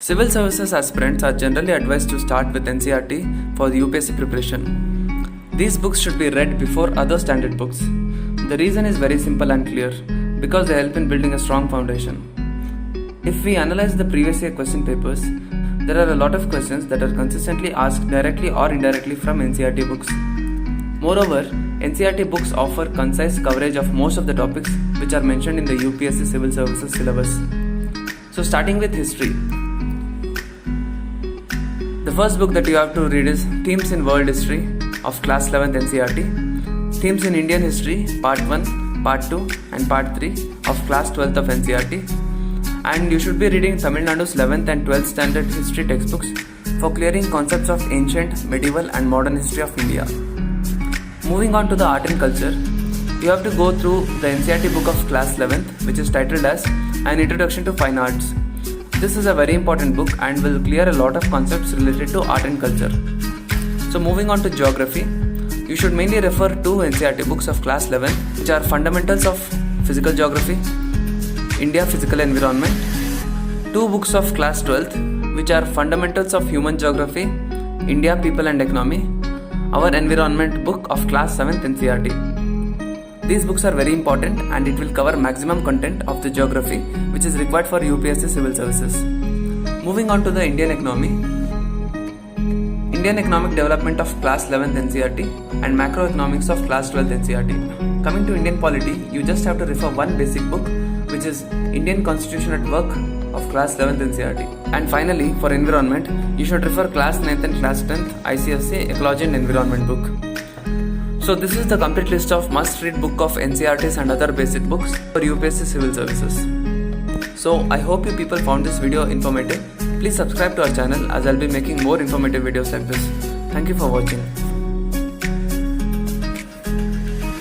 Civil services aspirants are generally advised to start with NCERT for the UPSC preparation. These books should be read before other standard books. The reason is very simple and clear, because they help in building a strong foundation. If we analyze the previous year question papers, there are a lot of questions that are consistently asked directly or indirectly from NCERT books. Moreover, NCERT books offer concise coverage of most of the topics which are mentioned in the UPSC Civil Services syllabus. So starting with history. The first book that you have to read is Themes in World History of Class 11th NCERT, Themes in Indian History Part 1, Part 2 and Part 3 of Class 12th of NCERT. And you should be reading Tamil Nadu's 11th and 12th standard history textbooks for clearing concepts of ancient, medieval and modern history of India. Moving on to the art and culture, you have to go through the NCERT book of Class 11th, which is titled as An Introduction to Fine Arts. This is a very important book and will clear a lot of concepts related to art and culture. So moving on to geography, you should mainly refer to NCERT books of Class 11, which are Fundamentals of Physical Geography, India Physical Environment, two books of Class 12th, which are Fundamentals of Human Geography, India People and Economy, our Environment book of Class 7th NCERT. These books are very important and it will cover maximum content of the geography which is required for UPSC Civil Services. Moving on to the Indian economy. Indian Economic Development of Class 11th NCERT and Macroeconomics of Class 12th NCERT. Coming to Indian polity, you just have to refer one basic book, which is Indian Constitution at Work of Class 11th NCERT. And finally, for environment, you should refer Class 9th and Class 10th ICSE Ecology and Environment book. So this is the complete list of must-read book of NCERTs and other basic books for UPSC Civil Services. So I hope you people found this video informative. Please subscribe to our channel as I'll be making more informative videos like this. Thank you for watching.